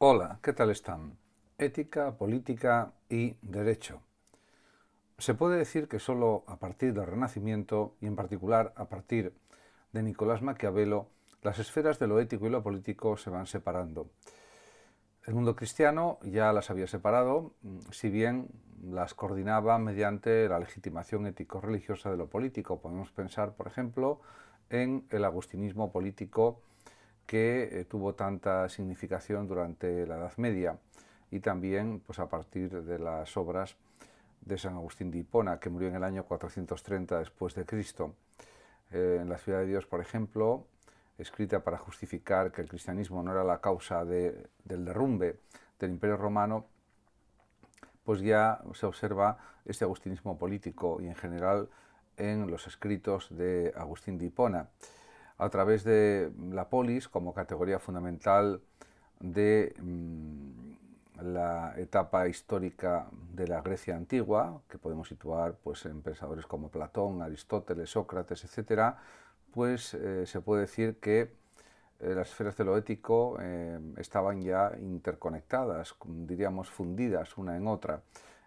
Hola, ¿qué tal están? Ética, política y derecho. Se puede decir que solo a partir del Renacimiento, y en particular a partir de Nicolás Maquiavelo, las esferas de lo ético y lo político se van separando. El mundo cristiano ya las había separado, si bien las coordinaba mediante la legitimación ético-religiosa de lo político. Podemos pensar, por ejemplo, en el agustinismo político que tuvo tanta significación durante la Edad Media y también pues, a partir de las obras de San Agustín de Hipona, que murió en el año 430 después de Cristo. En la Ciudad de Dios, por ejemplo, escrita para justificar que el cristianismo no era la causa del derrumbe del Imperio Romano, pues ya se observa este agustinismo político y en general en los escritos de Agustín de Hipona, a través de la polis como categoría fundamental de la etapa histórica de la Grecia antigua, que podemos situar pues, en pensadores como Platón, Aristóteles, Sócrates, etc., pues se puede decir que las esferas de lo ético estaban ya interconectadas, diríamos fundidas una en otra.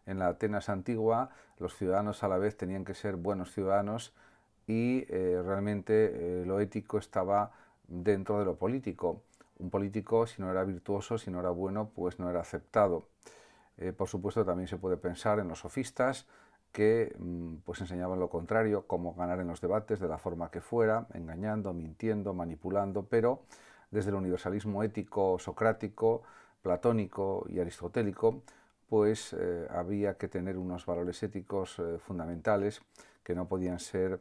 En la Atenas antigua los ciudadanos a la vez tenían que ser buenos ciudadanos y realmente lo ético estaba dentro de lo político. Un político, si no era virtuoso, si no era bueno, pues no era aceptado. Por supuesto, también se puede pensar en los sofistas que pues enseñaban lo contrario, cómo ganar en los debates de la forma que fuera, engañando, mintiendo, manipulando, pero desde el universalismo ético socrático, platónico y aristotélico, pues había que tener unos valores éticos fundamentales que no podían ser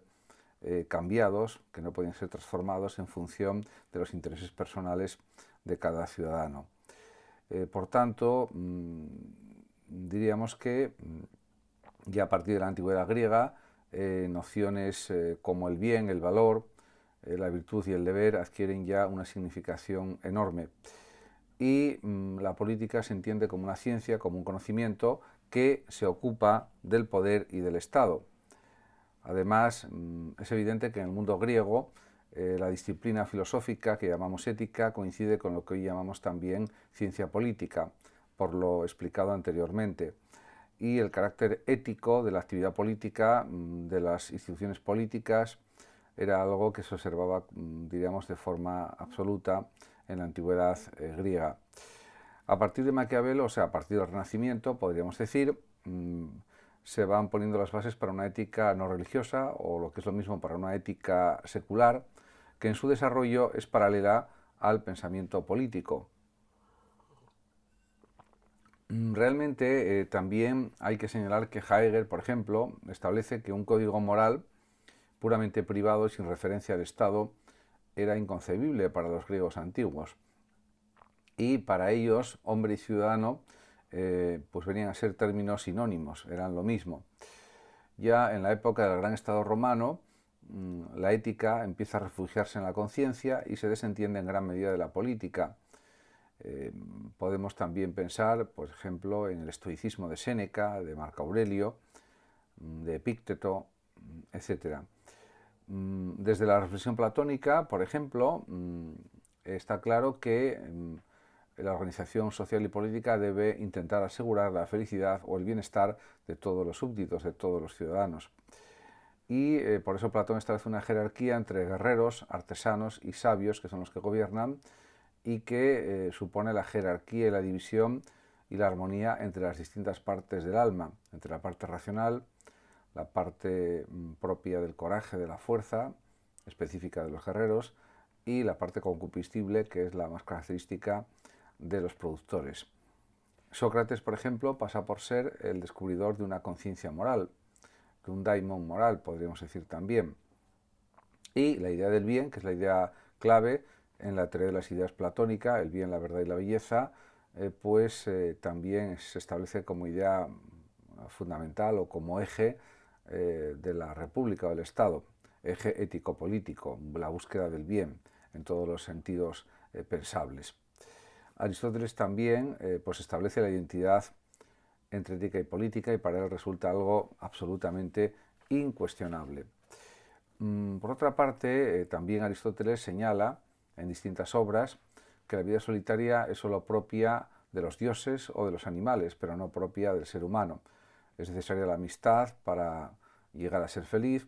cambiados, que no podían ser transformados en función de los intereses personales de cada ciudadano. Por tanto, diríamos que ya a partir de la antigüedad griega, nociones como el bien, el valor, la virtud y el deber adquieren ya una significación enorme. Y la política se entiende como una ciencia, como un conocimiento que se ocupa del poder y del Estado. Además, es evidente que en el mundo griego la disciplina filosófica que llamamos ética coincide con lo que hoy llamamos también ciencia política, por lo explicado anteriormente. Y el carácter ético de la actividad política, de las instituciones políticas, era algo que se observaba, diríamos, de forma absoluta en la antigüedad griega. A partir de Maquiavelo, o sea, a partir del Renacimiento, podríamos decir, se van poniendo las bases para una ética no religiosa, o lo que es lo mismo para una ética secular, que en su desarrollo es paralela al pensamiento político. Realmente también hay que señalar que Heidegger, por ejemplo, establece que un código moral puramente privado y sin referencia al Estado era inconcebible para los griegos antiguos. Y para ellos, hombre y ciudadano, pues venían a ser términos sinónimos, eran lo mismo. Ya en la época del gran Estado romano, la ética empieza a refugiarse en la conciencia y se desentiende en gran medida de la política. Podemos también pensar, por ejemplo, en el estoicismo de Séneca, de Marco Aurelio, de Epícteto, etc. Desde la reflexión platónica, por ejemplo, está claro que la organización social y política debe intentar asegurar la felicidad o el bienestar de todos los súbditos, de todos los ciudadanos. Y por eso Platón establece una jerarquía entre guerreros, artesanos y sabios, que son los que gobiernan, y que supone la jerarquía y la división y la armonía entre las distintas partes del alma, entre la parte racional, la parte propia del coraje, de la fuerza, específica de los guerreros, y la parte concupiscible, que es la más característica de los productores. Sócrates, por ejemplo, pasa por ser el descubridor de una conciencia moral, de un daimon moral, podríamos decir también. Y la idea del bien, que es la idea clave en la teoría de las ideas platónica, el bien, la verdad y la belleza, pues también se establece como idea fundamental o como eje de la República o del Estado, eje ético-político, la búsqueda del bien en todos los sentidos pensables. Aristóteles también pues establece la identidad entre ética y política y para él resulta algo absolutamente incuestionable. Por otra parte, también Aristóteles señala en distintas obras que la vida solitaria es solo propia de los dioses o de los animales, pero no propia del ser humano. Es necesaria la amistad para llegar a ser feliz,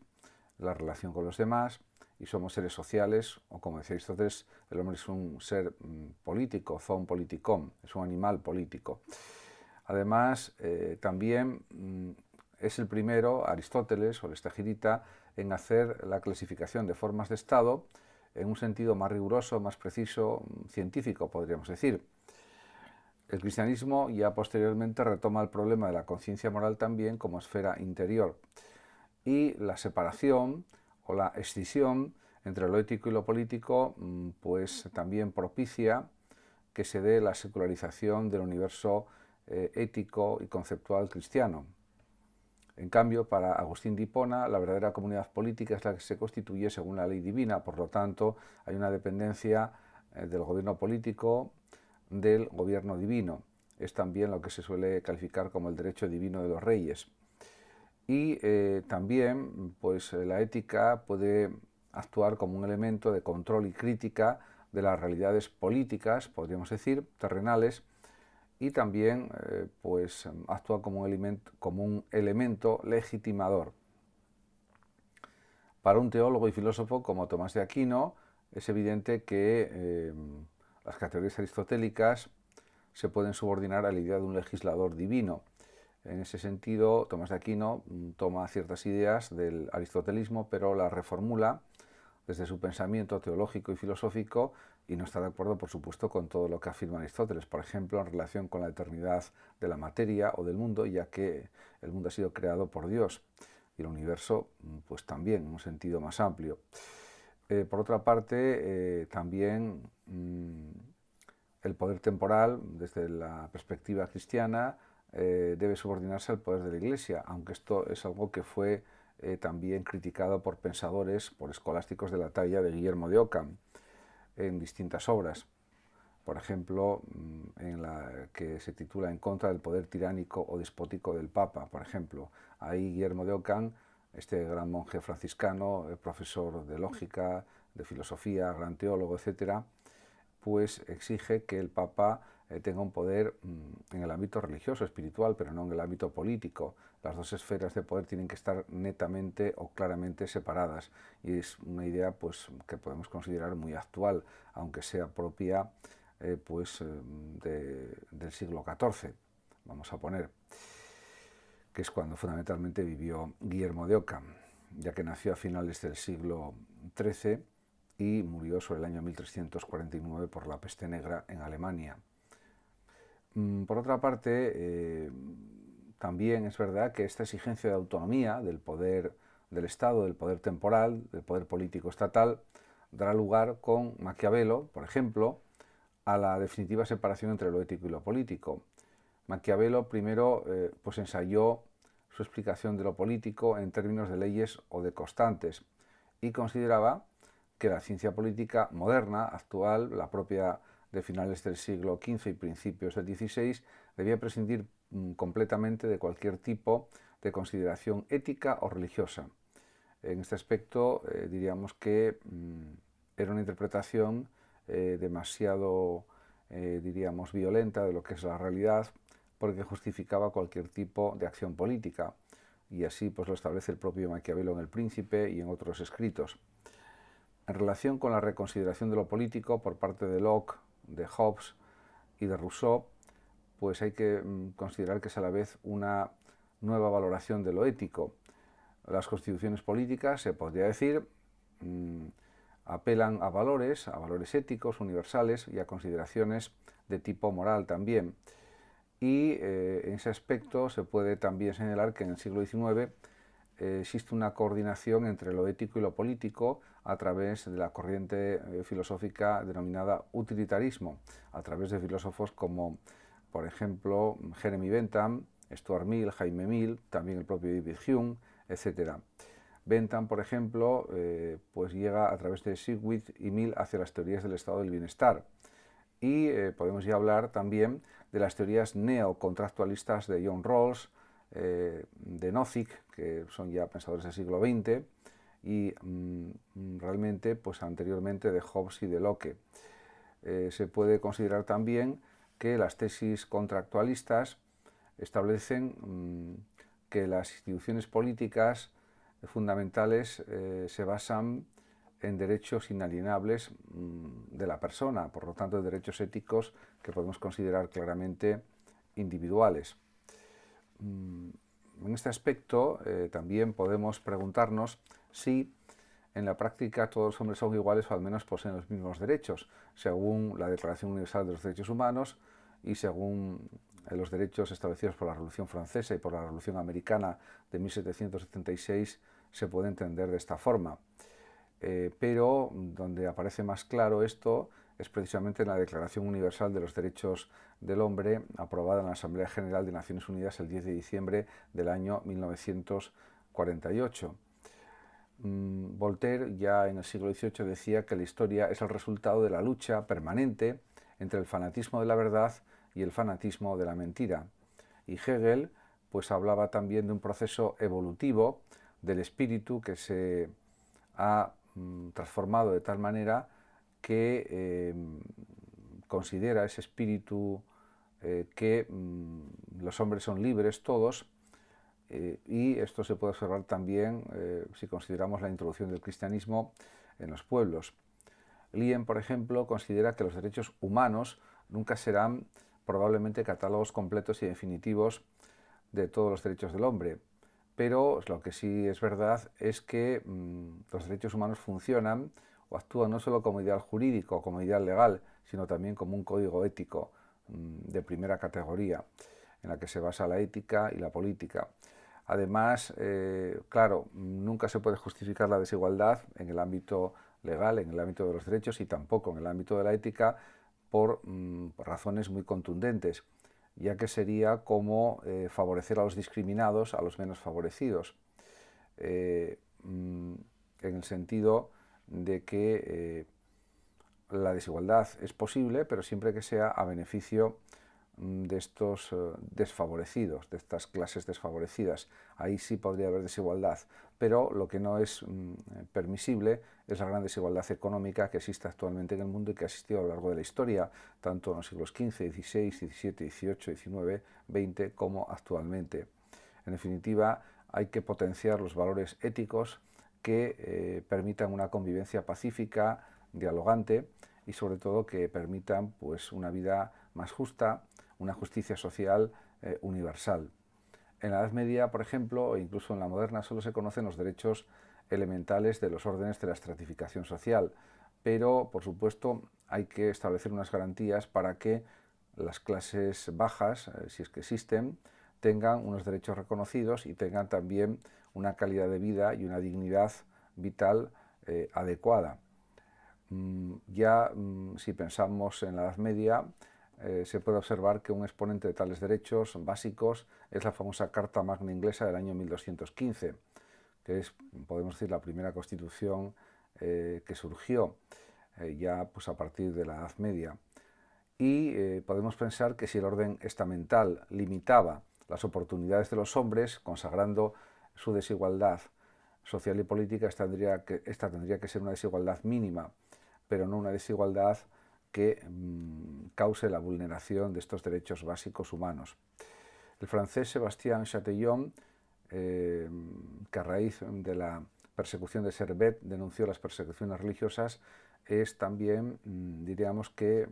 la relación con los demás, y somos seres sociales, o como decía Aristóteles, el hombre es un ser político, zoon politikon, es un animal político. Además, también es el primero, Aristóteles o el Estagirita, en hacer la clasificación de formas de Estado en un sentido más riguroso, más preciso, científico, podríamos decir. El cristianismo ya posteriormente retoma el problema de la conciencia moral también como esfera interior, y la separación o la escisión entre lo ético y lo político pues también propicia que se dé la secularización del universo ético y conceptual cristiano. En cambio, para Agustín de Hipona, la verdadera comunidad política es la que se constituye según la ley divina, por lo tanto, hay una dependencia del gobierno político del gobierno divino. Es también lo que se suele calificar como el derecho divino de los reyes. Y también pues, la ética puede actuar como un elemento de control y crítica de las realidades políticas, podríamos decir, terrenales, y también pues, actúa como un elemento legitimador. Para un teólogo y filósofo como Tomás de Aquino es evidente que las categorías aristotélicas se pueden subordinar a la idea de un legislador divino. En ese sentido, Tomás de Aquino toma ciertas ideas del aristotelismo, pero las reformula desde su pensamiento teológico y filosófico, y no está de acuerdo, por supuesto, con todo lo que afirma Aristóteles, por ejemplo, en relación con la eternidad de la materia o del mundo, ya que el mundo ha sido creado por Dios y el universo pues también en un sentido más amplio. Por otra parte, también el poder temporal, desde la perspectiva cristiana, debe subordinarse al poder de la Iglesia, aunque esto es algo que fue también criticado por pensadores, por escolásticos de la talla de Guillermo de Ockham en distintas obras. Por ejemplo, en la que se titula En contra del poder tiránico o despótico del Papa, por ejemplo. Ahí Guillermo de Ockham, este gran monje franciscano, profesor de lógica, de filosofía, gran teólogo, etc., pues exige que el Papa tenga un poder en el ámbito religioso, espiritual, pero no en el ámbito político. Las dos esferas de poder tienen que estar netamente o claramente separadas, y es una idea pues, que podemos considerar muy actual, aunque sea propia del siglo XIV, vamos a poner, que es cuando fundamentalmente vivió Guillermo de Ockham, ya que nació a finales del siglo XIII y murió sobre el año 1349 por la peste negra en Alemania. Por otra parte, también es verdad que esta exigencia de autonomía del poder del Estado, del poder temporal, del poder político estatal, dará lugar con Maquiavelo, por ejemplo, a la definitiva separación entre lo ético y lo político. Maquiavelo primero pues ensayó su explicación de lo político en términos de leyes o de constantes, y consideraba que la ciencia política moderna, actual, la propia de finales del siglo XV y principios del XVI, debía prescindir completamente de cualquier tipo de consideración ética o religiosa. En este aspecto diríamos que era una interpretación demasiado, diríamos, violenta de lo que es la realidad, porque justificaba cualquier tipo de acción política, y así pues lo establece el propio Maquiavelo en El Príncipe y en otros escritos. En relación con la reconsideración de lo político por parte de Locke, de Hobbes y de Rousseau, pues hay que considerar que es a la vez una nueva valoración de lo ético. Las constituciones políticas, se podría decir, apelan a valores éticos universales y a consideraciones de tipo moral también. Y en ese aspecto se puede también señalar que en el siglo XIX existe una coordinación entre lo ético y lo político a través de la corriente filosófica denominada utilitarismo, a través de filósofos como, por ejemplo, Jeremy Bentham, Stuart Mill, Jaime Mill, también el propio David Hume, etc. Bentham, por ejemplo, pues llega a través de Sigwith y Mill hacia las teorías del estado del bienestar. Y podemos ya hablar también de las teorías neocontractualistas de John Rawls, de Nozick, que son ya pensadores del siglo XX, y realmente pues anteriormente de Hobbes y de Locke. se puede considerar también que las tesis contractualistas establecen que las instituciones políticas fundamentales se basan en derechos inalienables de la persona, por lo tanto, derechos éticos que podemos considerar claramente individuales. En este aspecto también podemos preguntarnos si en la práctica todos los hombres son iguales o al menos poseen los mismos derechos, según la Declaración Universal de los Derechos Humanos y según los derechos establecidos por la Revolución Francesa y por la Revolución Americana de 1776 se puede entender de esta forma. Pero donde aparece más claro esto es precisamente en la Declaración Universal de los Derechos del Hombre, aprobada en la Asamblea General de Naciones Unidas el 10 de diciembre del año 1948. Voltaire ya en el siglo XVIII decía que la historia es el resultado de la lucha permanente entre el fanatismo de la verdad y el fanatismo de la mentira. Y Hegel pues hablaba también de un proceso evolutivo del espíritu que se ha transformado de tal manera que considera ese espíritu que los hombres son libres todos, y esto se puede observar también si consideramos la introducción del cristianismo en los pueblos. Lien, por ejemplo, considera que los derechos humanos nunca serán probablemente catálogos completos y definitivos de todos los derechos del hombre, pero lo que sí es verdad es que los derechos humanos funcionan o actúan no solo como ideal jurídico, como ideal legal, sino también como un código ético de primera categoría, en la que se basa la ética y la política. Además, claro, nunca se puede justificar la desigualdad en el ámbito legal, en el ámbito de los derechos y tampoco en el ámbito de la ética por razones muy contundentes, ya que sería como favorecer a los discriminados, a los menos favorecidos, en el sentido de que la desigualdad es posible, pero siempre que sea a beneficio de estos desfavorecidos, de estas clases desfavorecidas. Ahí sí podría haber desigualdad, pero lo que no es permisible es la gran desigualdad económica que existe actualmente en el mundo y que ha existido a lo largo de la historia, tanto en los siglos XV, XVI, XVII, XVIII, XIX, XX, como actualmente. En definitiva, hay que potenciar los valores éticos que permitan una convivencia pacífica, dialogante y sobre todo que permitan pues, una vida más justa, una justicia social universal. En la Edad Media, por ejemplo, o incluso en la moderna, solo se conocen los derechos elementales de los órdenes de la estratificación social, pero, por supuesto, hay que establecer unas garantías para que las clases bajas, si es que existen, tengan unos derechos reconocidos y tengan también una calidad de vida y una dignidad vital adecuada. Si pensamos en la Edad Media, se puede observar que un exponente de tales derechos básicos es la famosa Carta Magna inglesa del año 1215, que es, podemos decir, la primera constitución que surgió ya pues, a partir de la Edad Media. Y podemos pensar que si el orden estamental limitaba las oportunidades de los hombres, consagrando su desigualdad social y política, esta tendría que ser una desigualdad mínima, pero no una desigualdad que cause la vulneración de estos derechos básicos humanos. El francés Sébastien Chatillon, que a raíz de la persecución de Servet denunció las persecuciones religiosas, es también, diríamos que,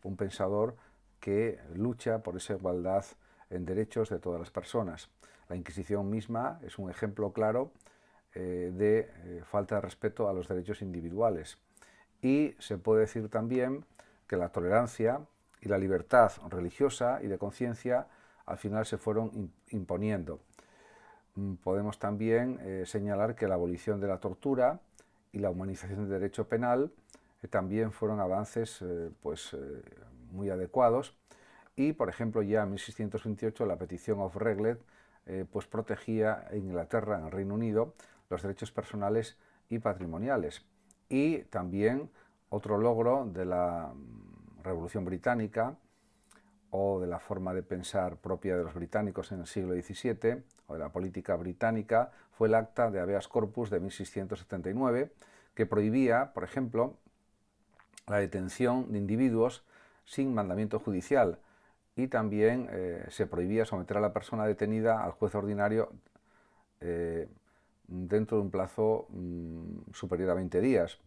un pensador que lucha por esa igualdad en derechos de todas las personas. La Inquisición misma es un ejemplo claro de falta de respeto a los derechos individuales. Y se puede decir también que la tolerancia y la libertad religiosa y de conciencia al final se fueron imponiendo. Podemos también señalar que la abolición de la tortura y la humanización del derecho penal también fueron avances muy adecuados y, por ejemplo, ya en 1628 la Petition of Reglet pues protegía en Inglaterra, en el Reino Unido, los derechos personales y patrimoniales. Y también otro logro de la Revolución Británica o de la forma de pensar propia de los británicos en el siglo XVII o de la política británica fue el Acta de Habeas Corpus de 1679, que prohibía, por ejemplo, la detención de individuos sin mandamiento judicial, y también se prohibía someter a la persona detenida al juez ordinario dentro de un plazo superior a 20 días,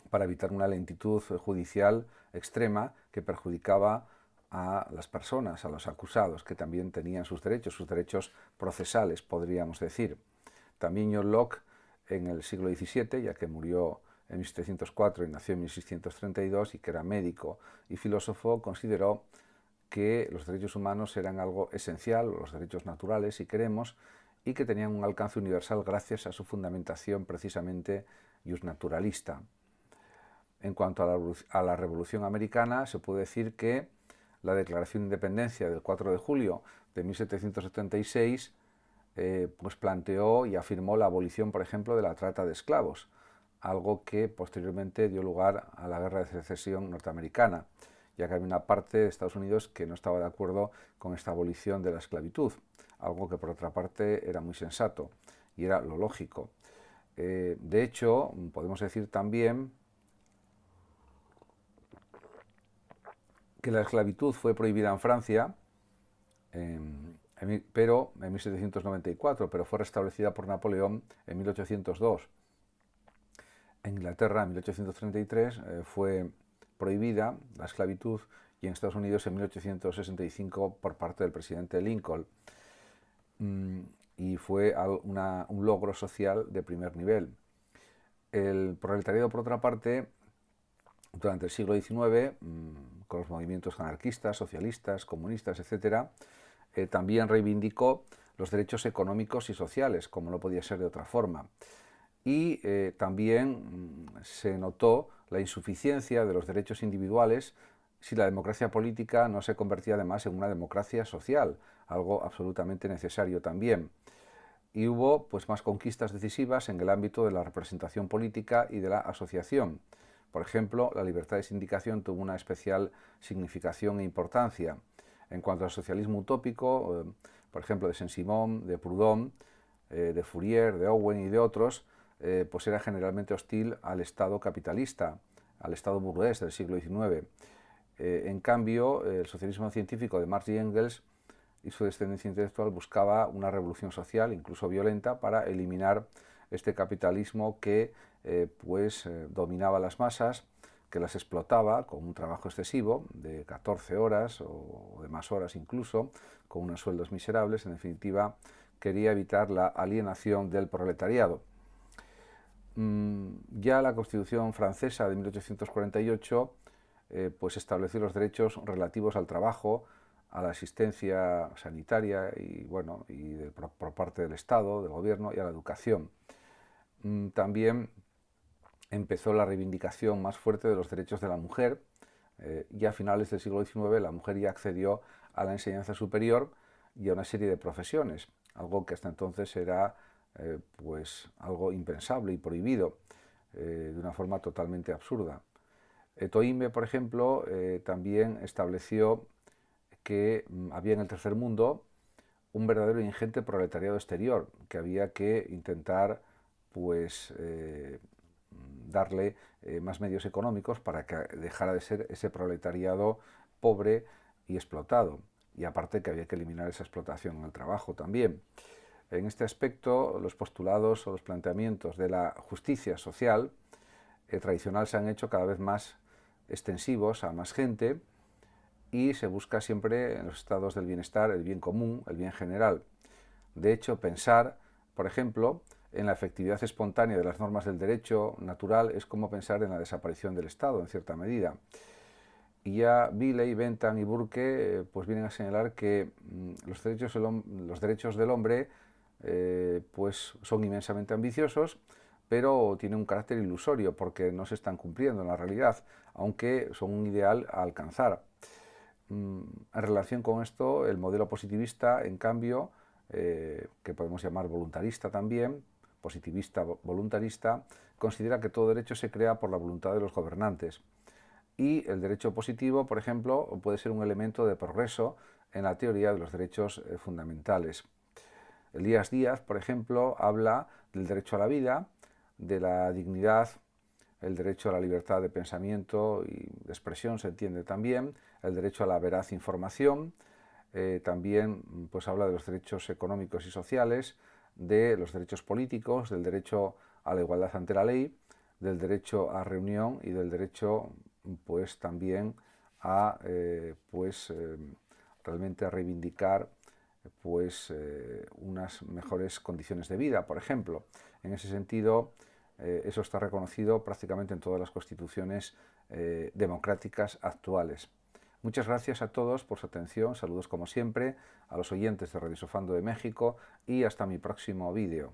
para evitar una lentitud judicial extrema que perjudicaba a las personas, a los acusados, que también tenían sus derechos procesales, podríamos decir. También John Locke, en el siglo XVII, ya que murió en 1704 y nació en 1632, y que era médico y filósofo, consideró que los derechos humanos eran algo esencial, los derechos naturales, si queremos, y que tenían un alcance universal gracias a su fundamentación precisamente justnaturalista. En cuanto a la Revolución Americana, se puede decir que la Declaración de Independencia del 4 de julio de 1776 pues planteó y afirmó la abolición, por ejemplo, de la trata de esclavos, algo que posteriormente dio lugar a la Guerra de Secesión norteamericana, ya que había una parte de Estados Unidos que no estaba de acuerdo con esta abolición de la esclavitud, algo que por otra parte era muy sensato y era lo lógico. De hecho, podemos decir también que la esclavitud fue prohibida en Francia, pero en 1794, pero fue restablecida por Napoleón en 1802. En Inglaterra, en 1833, fue prohibida la esclavitud, y en Estados Unidos en 1865 por parte del presidente Lincoln. Y fue un logro social de primer nivel. El proletariado, por otra parte, durante el siglo XIX, con los movimientos anarquistas, socialistas, comunistas, etc., también reivindicó los derechos económicos y sociales, como no podía ser de otra forma. Y también se notó la insuficiencia de los derechos individuales si la democracia política no se convertía además en una democracia social, algo absolutamente necesario también. Y hubo pues más conquistas decisivas en el ámbito de la representación política y de la asociación. Por ejemplo, la libertad de sindicación tuvo una especial significación e importancia. En cuanto al socialismo utópico, por ejemplo, de Saint-Simon, de Proudhon, de Fourier, de Owen y de otros, pues era generalmente hostil al Estado capitalista, al Estado burgués del siglo XIX. En cambio, el socialismo científico de Marx y Engels y su descendencia intelectual buscaba una revolución social, incluso violenta, para eliminar este capitalismo que dominaba las masas, que las explotaba con un trabajo excesivo de 14 horas o de más horas incluso, con unos sueldos miserables. En definitiva, quería evitar la alienación del proletariado. Ya la Constitución francesa de 1848 pues estableció los derechos relativos al trabajo, a la asistencia sanitaria y, por parte del Estado, del Gobierno, y a la educación. También empezó la reivindicación más fuerte de los derechos de la mujer. Ya a finales del siglo XIX la mujer ya accedió a la enseñanza superior y a una serie de profesiones, algo que hasta entonces era algo impensable y prohibido de una forma totalmente absurda. Toynbee, por ejemplo, también estableció que había en el tercer mundo un verdadero ingente proletariado exterior, que había que intentar darle más medios económicos para que dejara de ser ese proletariado pobre y explotado. Y aparte que había que eliminar esa explotación en el trabajo también. En este aspecto, los postulados o los planteamientos de la justicia social tradicional se han hecho cada vez más extensivos a más gente, y se busca siempre en los estados del bienestar el bien común, el bien general. De hecho, pensar, por ejemplo, en la efectividad espontánea de las normas del derecho natural es como pensar en la desaparición del Estado, en cierta medida. Y ya Milley, Bentham y Burke pues vienen a señalar que los derechos del hombre pues son inmensamente ambiciosos, pero tienen un carácter ilusorio porque no se están cumpliendo en la realidad, aunque son un ideal a alcanzar. En relación con esto, el modelo positivista, en cambio, que podemos llamar voluntarista también, positivista voluntarista, considera que todo derecho se crea por la voluntad de los gobernantes. Y el derecho positivo, por ejemplo, puede ser un elemento de progreso en la teoría de los derechos fundamentales. Elías Díaz, por ejemplo, habla del derecho a la vida, de la dignidad el derecho a la libertad de pensamiento y de expresión se entiende también, el derecho a la veraz información, también pues habla de los derechos económicos y sociales, de los derechos políticos, del derecho a la igualdad ante la ley, del derecho a reunión y del derecho pues también a realmente a reivindicar pues unas mejores condiciones de vida, por ejemplo. En ese sentido, eso está reconocido prácticamente en todas las constituciones democráticas actuales. Muchas gracias a todos por su atención, saludos como siempre, a los oyentes de Radio Sofando de México y hasta mi próximo vídeo.